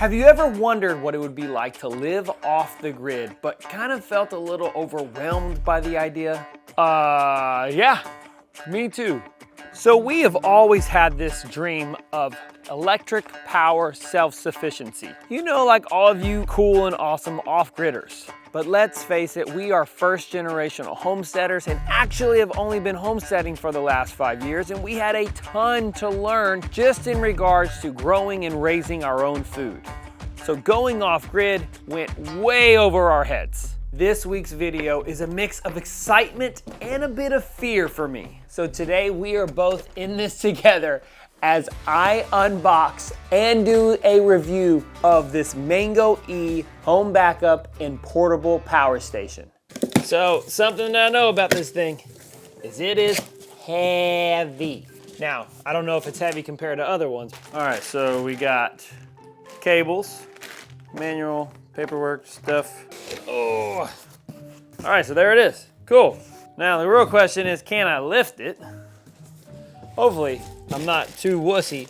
Have you ever wondered what it would be like to live off the grid, but kind of felt a little overwhelmed by the idea? Yeah, me too. So we have always had this dream of electric power self-sufficiency. You know, like all of you cool and awesome off-gridders. But let's face it, we are first-generational homesteaders and actually have only been homesteading for the last 5 years, and we had a ton to learn just in regards to growing and raising our own food. So going off-grid went way over our heads. This week's video is a mix of excitement and a bit of fear for me. So today we are both in this together as I unbox and do a review of this Mango E home backup and portable power station. So something I know about this thing is it is heavy. Now, I don't know if it's heavy compared to other ones. All right, so we got cables, manual, paperwork, stuff. Oh, all right, so there it is. Cool. Now the real question is, can I lift it? Hopefully, I'm not too wussy.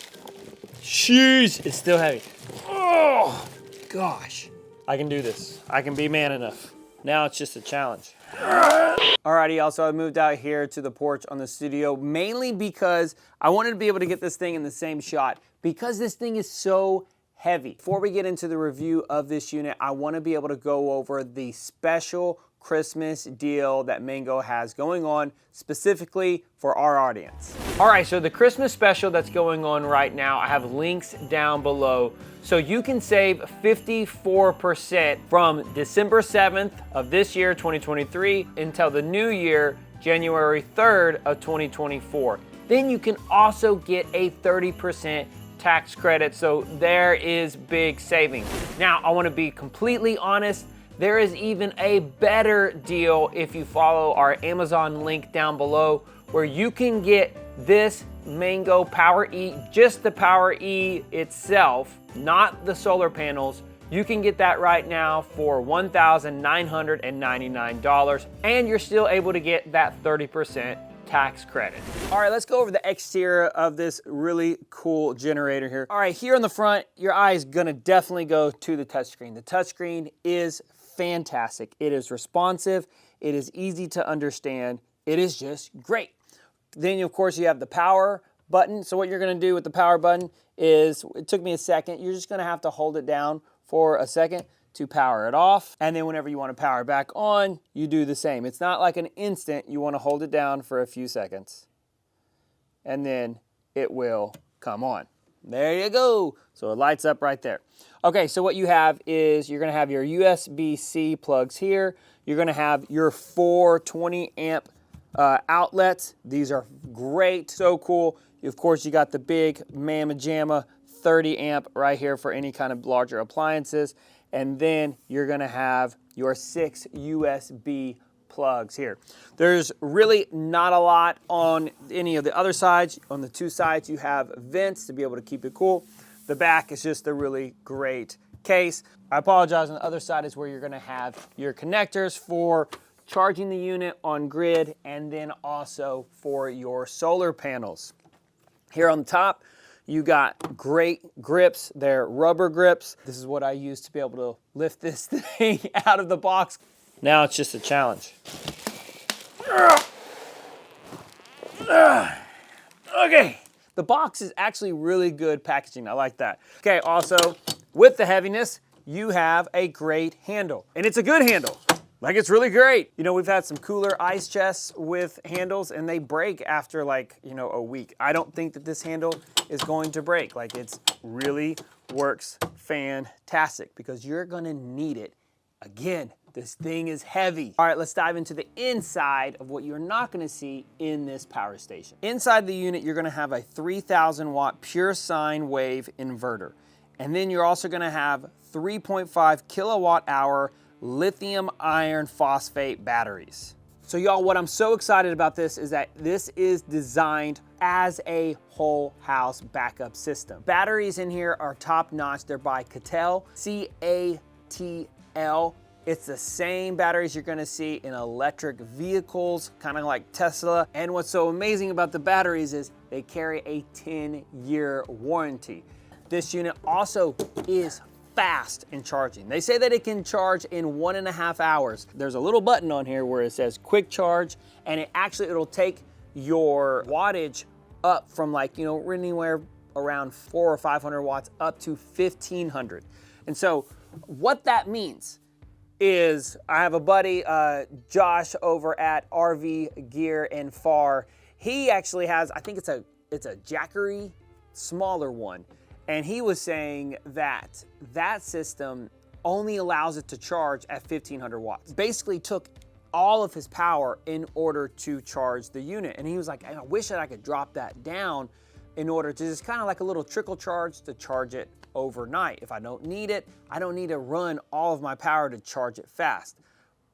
Sheesh, it's still heavy. Oh, gosh. I can do this. I can be man enough. Now it's just a challenge. Alrighty, y'all, so I moved out here to the porch on the studio, mainly because I wanted to be able to get this thing in the same shot, because this thing is so heavy. Before we get into the review of this unit, I want to be able to go over the special Christmas deal that Mango has going on specifically for our audience. All right, so the Christmas special that's going on right now, I have links down below. So you can save 54% from December 7th of this year, 2023, until the new year, January 3rd of 2024. Then you can also get a 30% tax credit, so there is big savings. Now, I want to be completely honest, there is even a better deal if you follow our Amazon link down below, where you can get this Mango Power E, just the Power E itself, not the solar panels. You can get that right now for $1,999, and you're still able to get that 30% tax credit. All right, let's go over the exterior of this really cool generator here. All right, here on the front, your eye is gonna definitely go to the touchscreen. The touchscreen is fantastic. It is responsive. It is easy to understand. It is just great. Then, of course, you have the power button. So what you're gonna do with the power button is, it took me a second, you're just gonna have to hold it down for a second to power it off. And then whenever you want to power back on, you do the same. It's not like an instant. You want to hold it down for a few seconds, and then it will come on. There you go. So it lights up right there. Okay, so what you have is you're going to have your USB-C plugs here. You're going to have your 4 20 amp outlets. These are great, so cool. Of course, you got the big Mamma Jamma 30 amp right here for any kind of larger appliances. And then you're gonna have your 6 USB plugs here. There's really not a lot on any of the other sides. On the 2 sides, you have vents to be able to keep it cool. The back is just a really great case. I apologize, on the other side is where you're gonna have your connectors for charging the unit on grid, and then also for your solar panels. Here on the top, you got great grips. They're rubber grips. This is what I use to be able to lift this thing out of the box. Now it's just a challenge. Okay, the box is actually really good packaging. I like that. Okay, also, with the heaviness, you have a great handle. And it's a good handle. Like, it's really great. You know, we've had some cooler ice chests with handles, and they break after, like, you know, a week. I don't think that this handle is going to break. Like, it's really works fantastic, because you're gonna need it. Again, this thing is heavy. All right, let's dive into the inside of what you're not gonna see in this power station. Inside the unit, you're gonna have a 3,000 watt pure sine wave inverter. And then you're also gonna have 3.5 kilowatt hour lithium iron phosphate batteries. So y'all, what I'm so excited about this is that this is designed as a whole house backup system. Batteries in here are top notch. They're by Cattel, C-A-T-L. It's the same batteries you're gonna see in electric vehicles, kind of like Tesla. And what's so amazing about the batteries is they carry a 10-year warranty. This unit also is fast in charging. They say that it can charge in 1.5 hours. There's a little button on here where it says quick charge, and it'll take your wattage up from, like, you know, anywhere around 400 or 500 watts up to 1500. And so what that means is, I have a buddy, Josh, over at RV Gear and Far. He actually has, I think it's a Jackery, smaller one. And he was saying that that system only allows it to charge at 1500 watts. Basically took all of his power in order to charge the unit. And he was like, I wish that I could drop that down in order to just kind of like a little trickle charge to charge it overnight. If I don't need it, I don't need to run all of my power to charge it fast.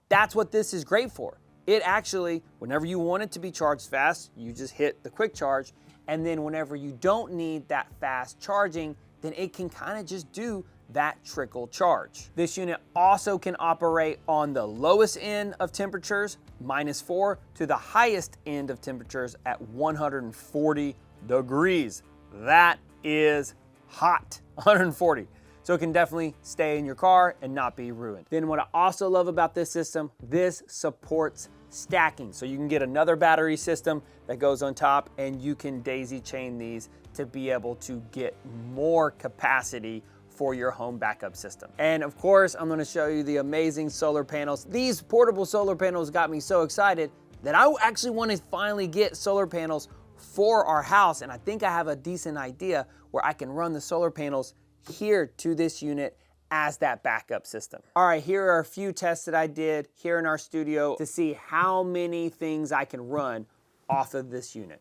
That's what this is great for. It actually, whenever you want it to be charged fast, you just hit the quick charge. And then whenever you don't need that fast charging, then it can kind of just do that trickle charge. This unit also can operate on the lowest end of temperatures, -4, to the highest end of temperatures at 140 degrees. That is hot, 140. So it can definitely stay in your car and not be ruined. Then what I also love about this system, this supports stacking. So you can get another battery system that goes on top, and you can daisy chain these to be able to get more capacity for your home backup system. And of course, I'm gonna show you the amazing solar panels. These portable solar panels got me so excited that I actually want to finally get solar panels for our house. And I think I have a decent idea where I can run the solar panels here to this unit as that backup system. All right, here are a few tests that I did here in our studio to see how many things I can run off of this unit.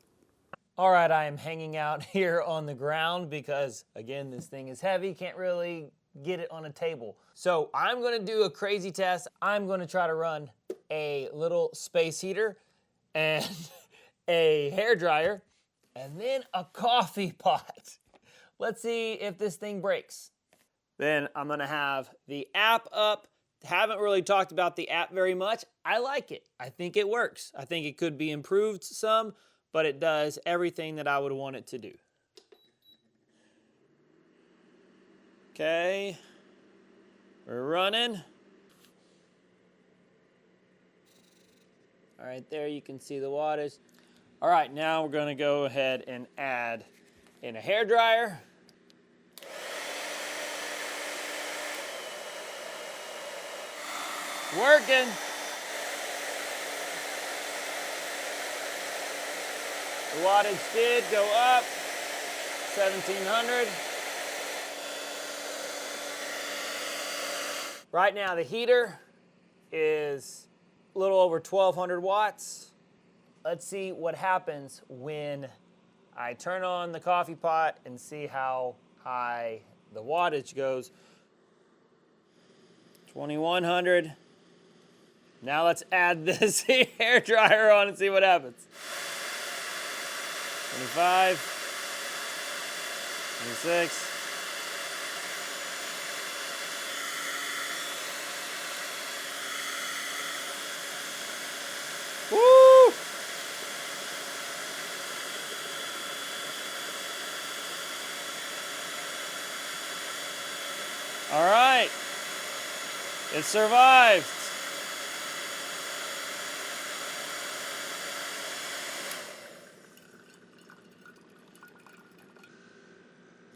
All right, I am hanging out here on the ground because, again, this thing is heavy, can't really get it on a table. So I'm gonna do a crazy test. I'm gonna try to run a little space heater and a hair dryer and then a coffee pot. Let's see if this thing breaks. Then I'm gonna have the app up. Haven't really talked about the app very much. I like it. I think it works. I think it could be improved some, but it does everything that I would want it to do. Okay, we're running. All right, there you can see the wattage. All right, now we're gonna go ahead and add in a hair dryer. Working. The wattage did go up, 1700. Right now the heater is a little over 1200 watts. Let's see what happens when I turn on the coffee pot and see how high the wattage goes. 2100. Now let's add this hair dryer on and see what happens. 25, 26. Woo! All right, it survived.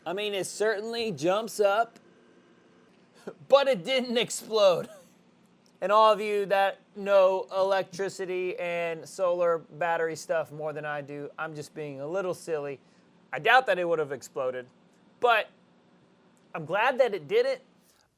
I mean, it certainly jumps up, but it didn't explode. And all of you that know electricity and solar battery stuff more than I do, I'm just being a little silly. I doubt that it would have exploded, but I'm glad that it did it.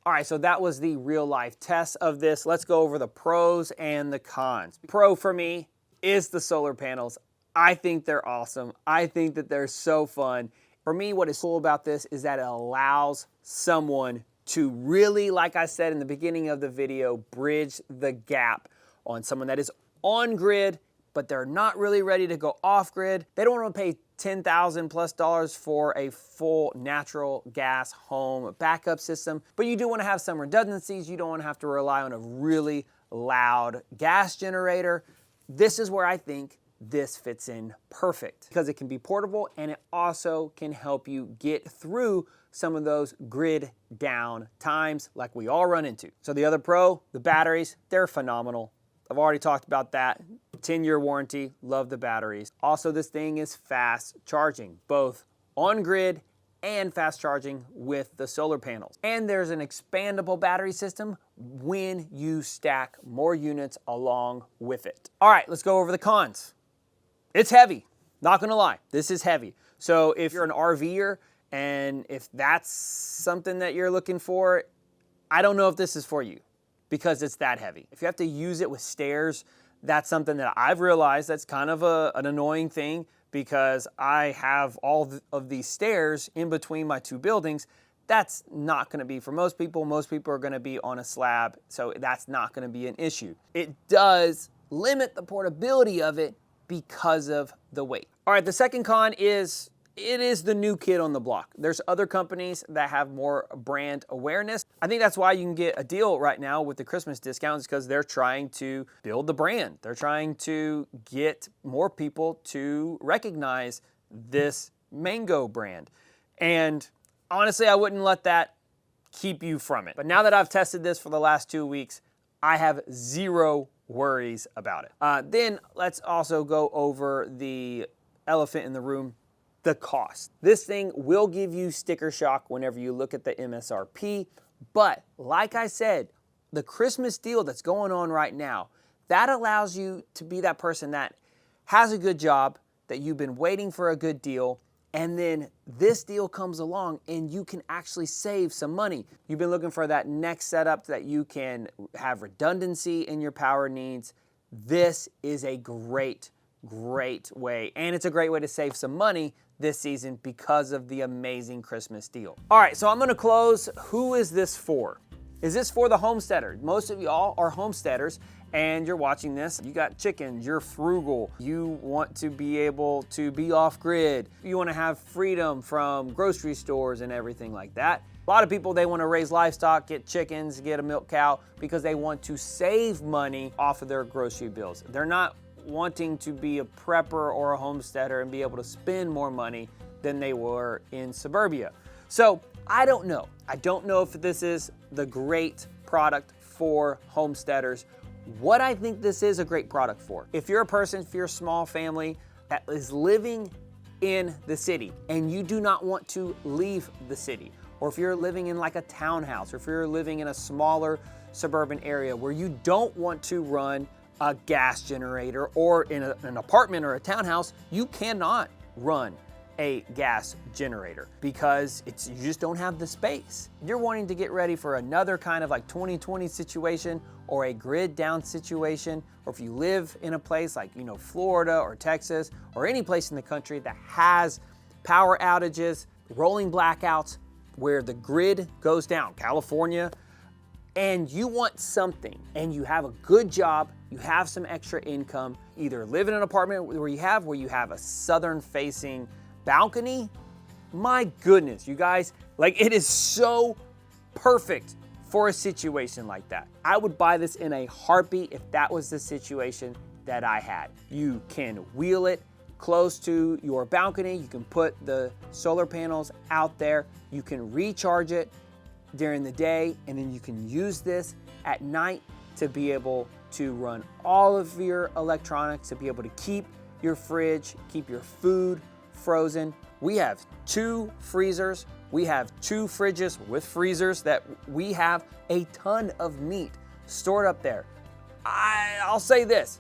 All right, so that was the real life test of this. Let's go over the pros and the cons. Pro for me is the solar panels. I think they're awesome. I think that they're so fun. For me, what is cool about this is that it allows someone to really, like I said in the beginning of the video, bridge the gap on someone that is on grid, but they're not really ready to go off grid. They don't want to pay $10,000+ for a full natural gas home backup system, but you do want to have some redundancies. You don't want to have to rely on a really loud gas generator. This is where I think this fits in perfect because it can be portable and it also can help you get through some of those grid down times like we all run into. So the other pro, the batteries, they're phenomenal. I've already talked about that. 10-year warranty, love the batteries. Also, this thing is fast charging, both on grid and fast charging with the solar panels. And there's an expandable battery system when you stack more units along with it. All right, let's go over the cons. It's heavy, not gonna lie, this is heavy. So if you're an RVer and if that's something that you're looking for, I don't know if this is for you because it's that heavy. If you have to use it with stairs, that's something that I've realized that's kind of an annoying thing because I have all of these stairs in between my two buildings. That's not gonna be for most people. Most people are gonna be on a slab, so that's not gonna be an issue. It does limit the portability of it because of the weight. All right, the second con is it is the new kid on the block. There's other companies that have more brand awareness. I think that's why you can get a deal right now with the Christmas discounts because they're trying to build the brand. They're trying to get more people to recognize this Mango brand. And honestly, I wouldn't let that keep you from it. But now that I've tested this for the last 2 weeks, I have zero worries about it. Then let's also go over the elephant in the room, the cost. This thing will give you sticker shock whenever you look at the MSRP, but like I said, the Christmas deal that's going on right now, that allows you to be that person that has a good job, that you've been waiting for a good deal, and then this deal comes along and you can actually save some money. You've been looking for that next setup that you can have redundancy in your power needs. This is a great way, and it's a great way to save some money this season because of the amazing Christmas deal. All right, so I'm gonna close. Who is this for? Is this for the homesteader? Most of y'all are homesteaders and you're watching this. You got chickens, you're frugal, you want to be able to be off grid, you wanna have freedom from grocery stores and everything like that. A lot of people, they wanna raise livestock, get chickens, get a milk cow because they want to save money off of their grocery bills. They're not wanting to be a prepper or a homesteader and be able to spend more money than they were in suburbia. So I don't know. I don't know if this is the great product for homesteaders. What I think this is a great product for. If you're a person, if you're a small family that is living in the city and you do not want to leave the city, or if you're living in like a townhouse, or if you're living in a smaller suburban area where you don't want to run a gas generator, or in an apartment or a townhouse, you cannot run a gas generator because you just don't have the space. You're wanting to get ready for another kind of like 2020 situation or a grid down situation, or if you live in a place like, Florida or Texas or any place in the country that has power outages, rolling blackouts where the grid goes down, California, and you want something and you have a good job, you have some extra income, either live in an apartment where you have a southern facing balcony. My goodness, you guys, like it is so perfect for a situation like that. I would buy this in a heartbeat if that was the situation that I had. You can wheel it close to your balcony, you can put the solar panels out there, you can recharge it during the day, and then you can use this at night to be able to run all of your electronics, to be able to keep your fridge, keep your food frozen. We have 2 freezers, we have 2 fridges with freezers that we have a ton of meat stored up there. I'll say this,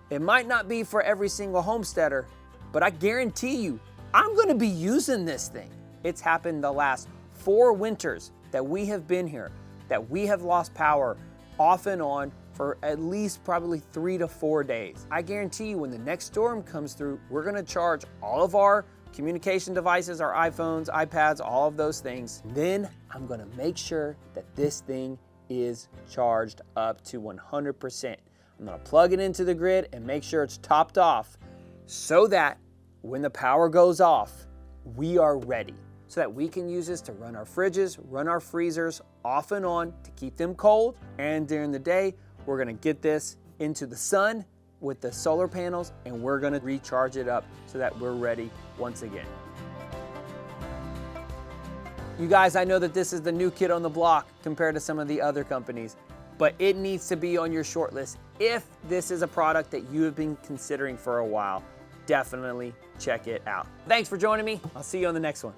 it might not be for every single homesteader, but I guarantee you, I'm gonna be using this thing. It's happened the last 4 winters that we have been here, that we have lost power off and on for at least probably 3 to 4 days. I guarantee you when the next storm comes through, we're gonna charge all of our communication devices, our iPhones, iPads, all of those things. Then I'm gonna make sure that this thing is charged up to 100%. I'm gonna plug it into the grid and make sure it's topped off so that when the power goes off, we are ready. So that we can use this to run our fridges, run our freezers off and on to keep them cold. And during the day, we're gonna get this into the sun with the solar panels, and we're gonna recharge it up so that we're ready once again. You guys, I know that this is the new kid on the block compared to some of the other companies, but it needs to be on your short list. If this is a product that you have been considering for a while, definitely check it out. Thanks for joining me. I'll see you on the next one.